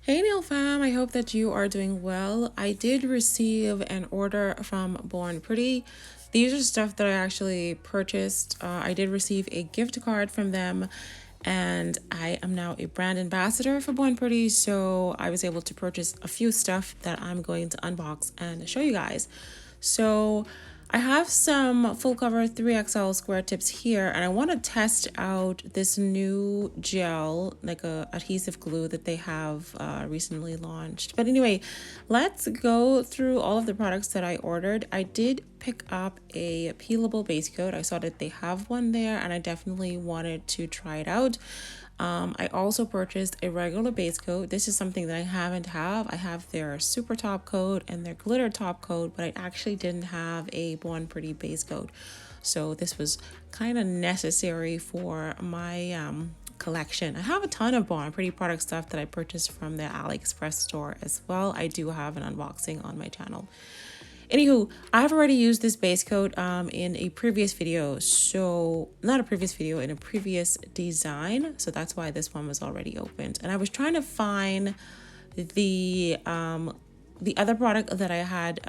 Hey nail fam, I hope that you are doing well. I did receive an order from Born Pretty. These are stuff that I actually purchased. I did receive a gift card from them, and I am now a brand ambassador for Born Pretty, so I was able to purchase a few stuff that I'm going to unbox and show you guys. So I have some full cover 3XL square tips here, and I want to test out this new gel, like a adhesive glue that they have recently launched. But anyway, let's go through all of the products that I ordered. I did pick up a peelable base coat. I saw that they have one there, and I definitely wanted to try it out. I also purchased a regular base coat. This is something that I haven't have. I have their super top coat and their glitter top coat, but I actually didn't have a Born Pretty base coat. So this was kind of necessary for my collection. I have a ton of Born Pretty product stuff that I purchased from the AliExpress store as well. I do have an unboxing on my channel. Anywho, I've already used this base coat in a previous video, so not a previous video, in a previous design, so that's why this one was already opened. And I was trying to find the other product that I had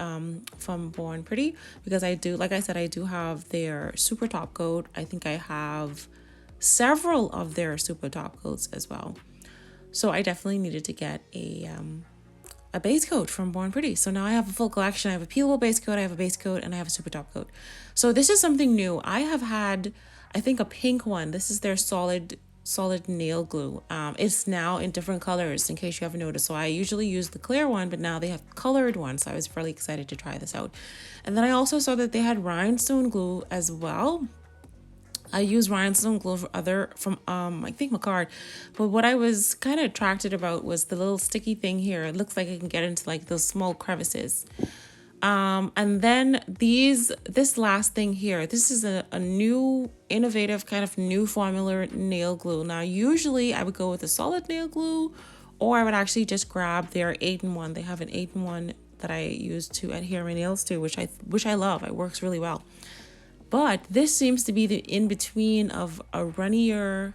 from Born Pretty, because I do, like I said, I do have their super top coat. I think I have several of their super top coats as well. So I definitely needed to get a base coat from Born Pretty. So now I have a full collection. I have a peelable base coat, I have a base coat, and I have a super top coat. So this is something new. I have had, I think, a pink one. This is their solid nail glue. It's now in different colors, in case you haven't noticed. So I usually use the clear one, but now they have colored ones. So I was really excited to try this out. And then I also saw that they had rhinestone glue as well. I use rhinestone glue from I think Makartt, but what I was kind of attracted about was the little sticky thing here. It looks like it can get into like those small crevices. And then this last thing here, this is a new innovative kind of new formula nail glue. Now usually I would go with a solid nail glue, or I would actually just grab their 8-in-1. They have an 8-in-1 that I use to adhere my nails to, which I love. It works really well. But this seems to be the in-between of a runnier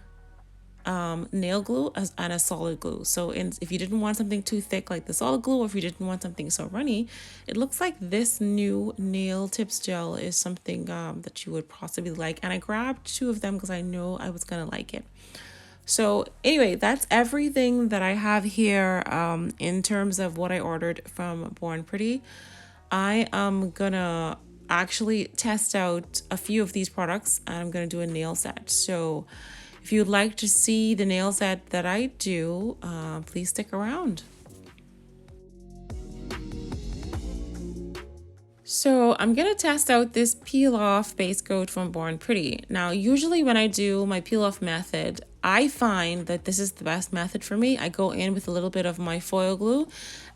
nail glue and a solid glue. So if you didn't want something too thick like the solid glue, or if you didn't want something so runny, it looks like this new nail tips gel is something that you would possibly like. And I grabbed 2 of them because I know I was going to like it. So anyway, that's everything that I have here in terms of what I ordered from Born Pretty. I am gonna actually test out a few of these products, and I'm going to do a nail set. So if you'd like to see the nail set that I do, please stick around. So I'm going to test out this peel off base coat from Born Pretty. Now, usually when I do my peel off method, I find that this is the best method for me. I go in with a little bit of my foil glue,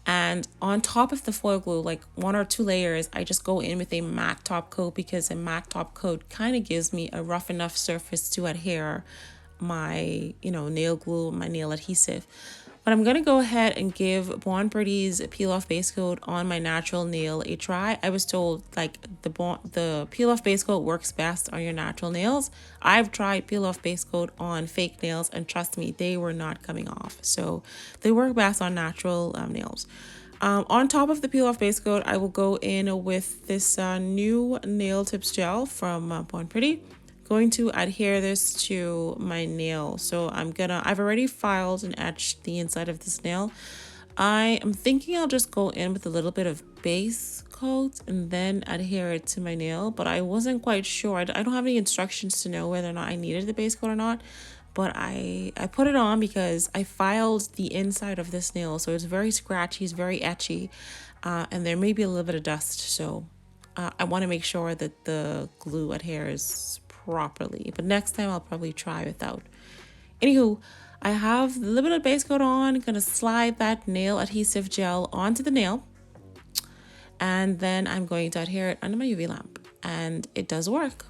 and on top of the foil glue, like 1 or 2 layers, I just go in with a matte top coat, because a matte top coat kind of gives me a rough enough surface to adhere my, nail glue, my nail adhesive. But I'm going to go ahead and give Born Pretty's peel off base coat on my natural nail a try. I was told like the peel off base coat works best on your natural nails. I've tried peel off base coat on fake nails, and trust me, they were not coming off. So they work best on natural nails. On top of the peel off base coat, I will go in with this new nail tips gel from Born Pretty. Going to adhere this to my nail. So I've already filed and etched the inside of this nail. I am thinking I'll just go in with a little bit of base coat and then adhere it to my nail, but I wasn't quite sure. I don't have any instructions to know whether or not I needed the base coat or not, but I put it on because I filed the inside of this nail, so it's very scratchy, it's very etchy, and there may be a little bit of dust, so I want to make sure that the glue adheres properly, but next time I'll probably try without. Anywho, I have a little bit of base coat on. I'm gonna slide that nail adhesive gel onto the nail, and then I'm going to adhere it under my UV lamp, and it does work.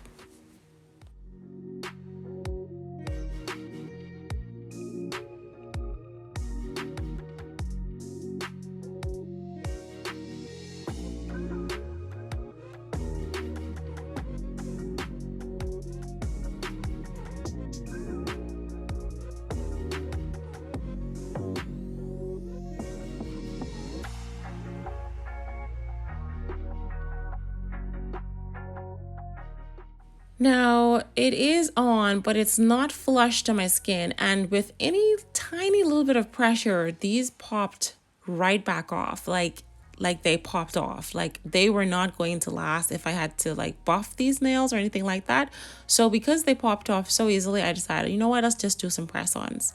Now it is on, but it's not flush to my skin. And with any tiny little bit of pressure, these popped right back off. Like they popped off. Like they were not going to last if I had to like buff these nails or anything like that. So because they popped off so easily, I decided, you know what, let's just do some press-ons.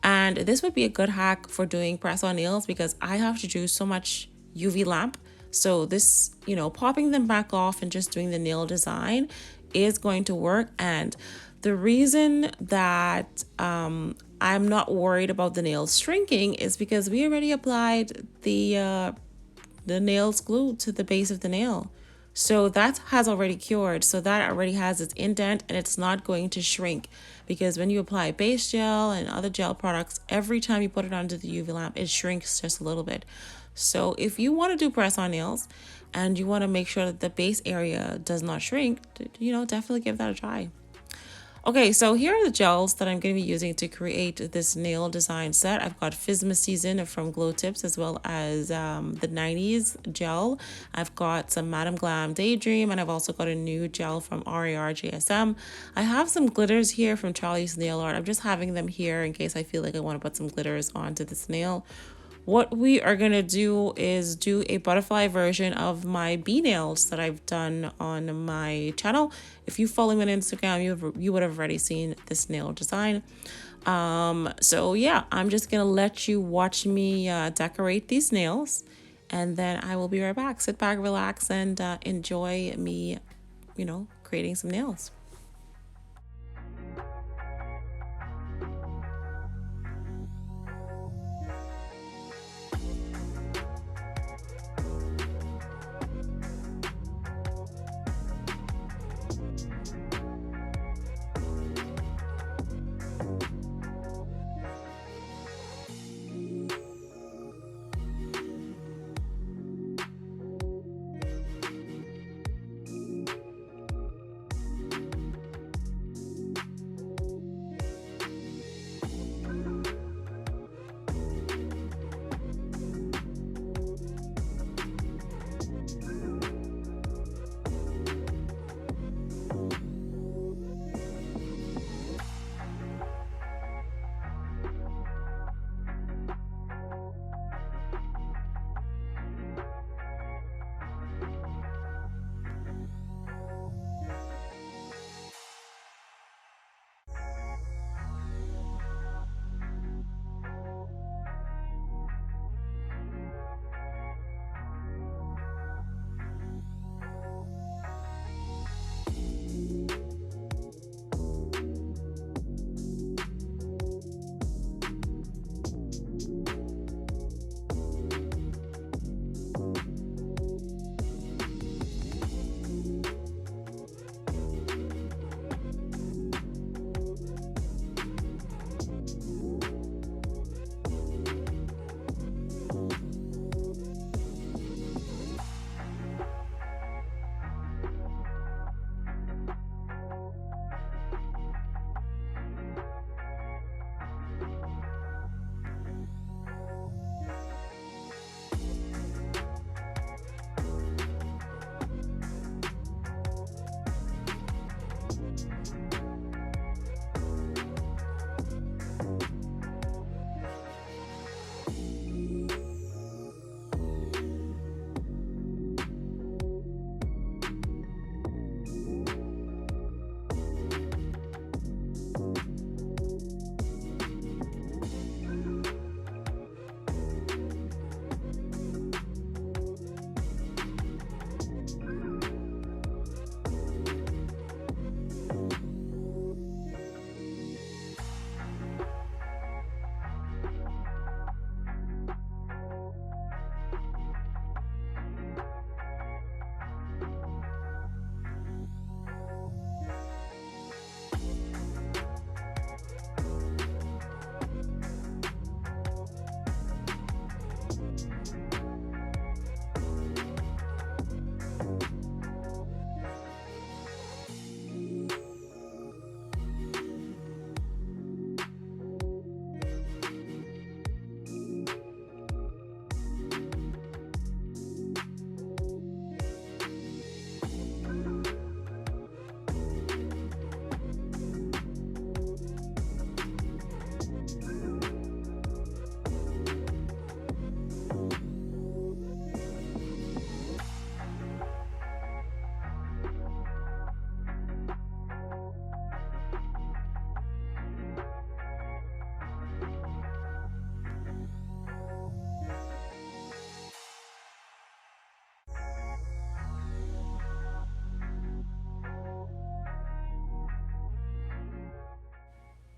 And this would be a good hack for doing press-on nails because I have to do so much UV lamp. So this, popping them back off and just doing the nail design is going to work. And the reason that I'm not worried about the nails shrinking is because we already applied the nails glue to the base of the nail. So that has already cured. So that already has its indent and it's not going to shrink, because when you apply base gel and other gel products, every time you put it onto the UV lamp, it shrinks just a little bit. So if you want to do press on nails and you want to make sure that the base area does not shrink, definitely give that a try. Okay, so here are the gels that I'm going to be using to create this nail design set. I've got Fizma Season from GLOWTIPS, as well as the 90s gel. I've got some Madam Glam Daydream, and I've also got a new gel from RAR JSM. I have some glitters here from Charlie's Nail Art. I'm just having them here in case I feel like I want to put some glitters onto this nail. What we are going to do is do a butterfly version of my bee nails that I've done on my channel. If you follow me on Instagram, you would have already seen this nail design. So yeah, I'm just going to let you watch me decorate these nails, and then I will be right back. Sit back, relax, and enjoy me, creating some nails.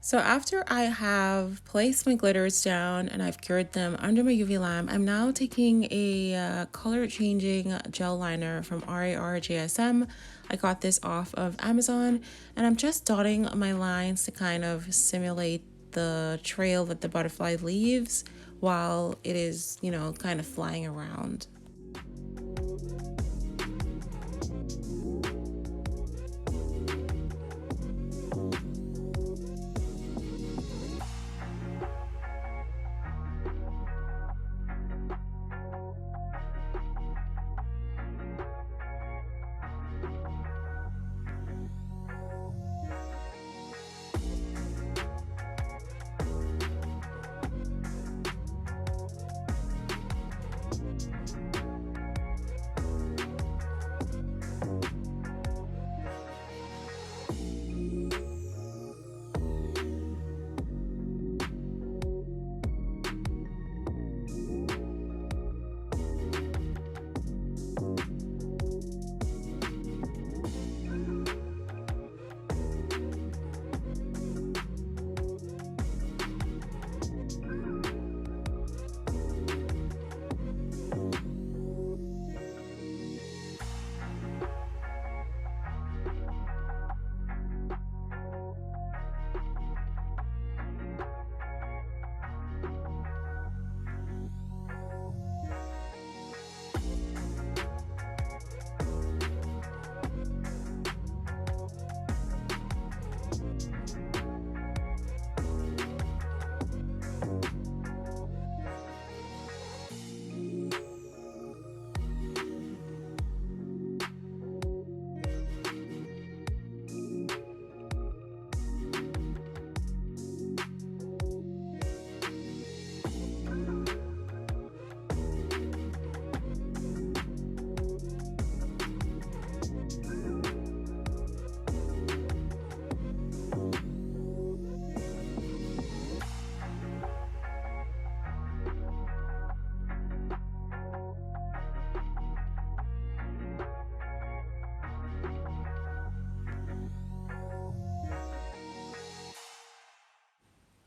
So after I have placed my glitters down and I've cured them under my UV lamp, I'm now taking a color changing gel liner from RAR I got this off of Amazon, and I'm just dotting my lines to kind of simulate the trail that the butterfly leaves while it is, kind of flying around.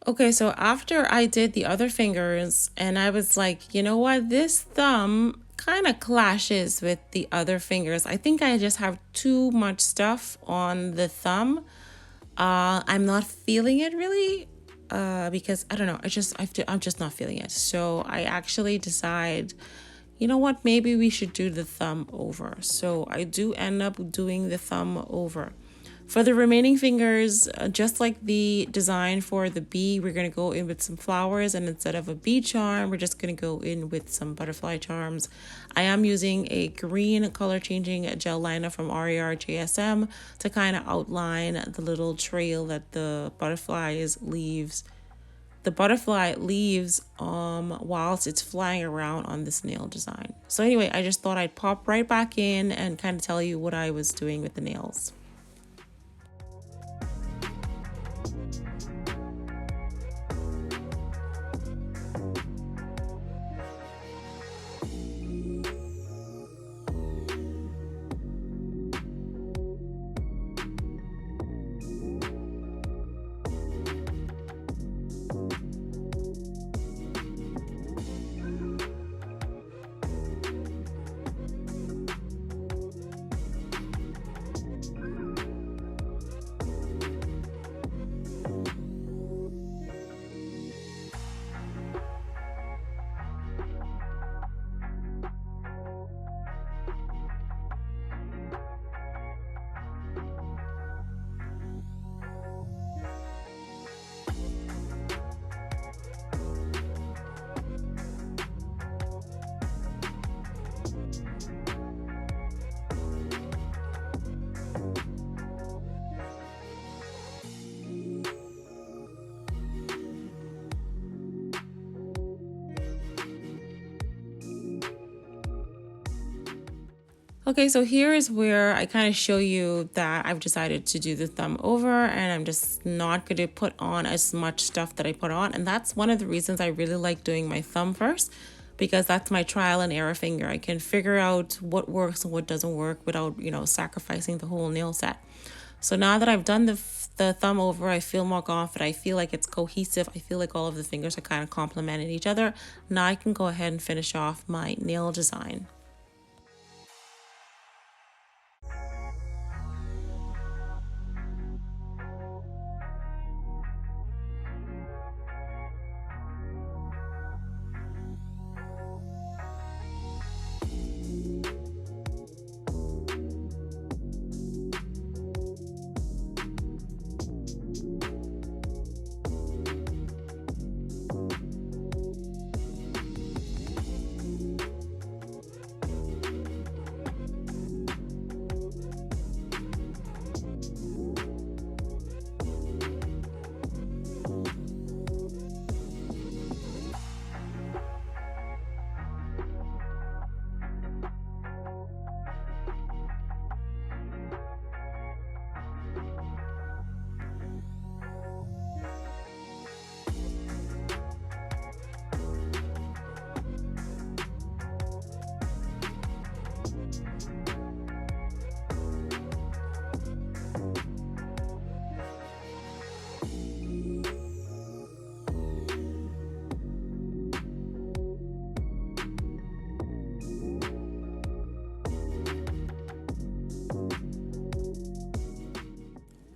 Okay, so after I did the other fingers and I was like, you know what, this thumb kind of clashes with the other fingers. I think I just have too much stuff on the thumb. I'm not feeling it really because I don't know, I'm just not feeling it. So I actually decide, you know what, maybe we should do the thumb over. So I do end up doing the thumb over. For the remaining fingers, just like the design for the bee, we're going to go in with some flowers, and instead of a bee charm, we're just going to go in with some butterfly charms. I am using a green color changing gel liner from RAR to kind of outline the little trail that the butterfly leaves whilst it's flying around on this nail design. So anyway, I just thought I'd pop right back in and kind of tell you what I was doing with the nails. Okay, so here is where I kind of show you that I've decided to do the thumb over, and I'm just not going to put on as much stuff that I put on. And that's one of the reasons I really like doing my thumb first, because that's my trial and error finger. I can figure out what works and what doesn't work without, sacrificing the whole nail set. So now that I've done the thumb over, I feel more confident. I feel like it's cohesive. I feel like all of the fingers are kind of complementing each other. Now I can go ahead and finish off my nail design.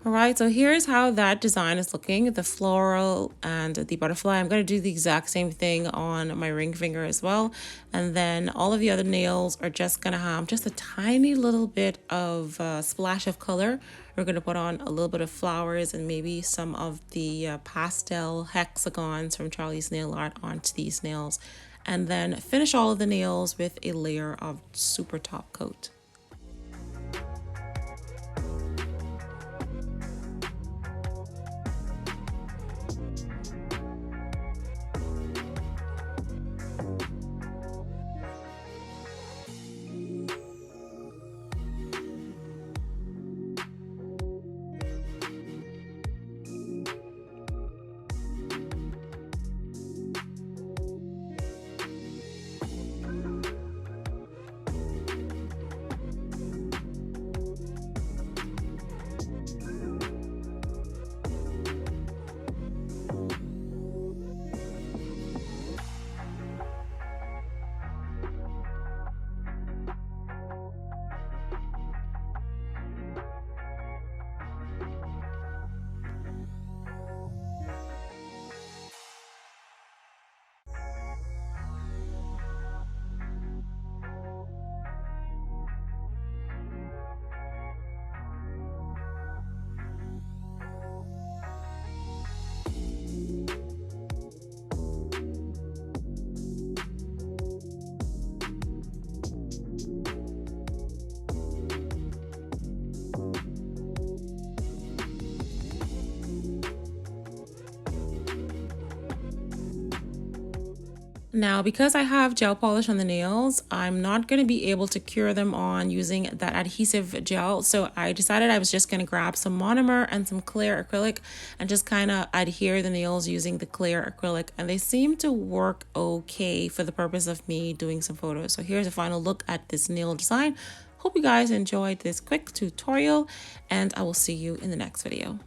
All right, so here's how that design is looking, the floral and the butterfly. I'm going to do the exact same thing on my ring finger as well. And then all of the other nails are just going to have just a tiny little bit of splash of color. We're going to put on a little bit of flowers and maybe some of the pastel hexagons from Charlie's Nail Art onto these nails. And then finish all of the nails with a layer of super top coat. Now, because I have gel polish on the nails, I'm not going to be able to cure them on using that adhesive gel. So I decided I was just going to grab some monomer and some clear acrylic and just kind of adhere the nails using the clear acrylic. And they seem to work okay for the purpose of me doing some photos. So here's a final look at this nail design. Hope you guys enjoyed this quick tutorial, and I will see you in the next video.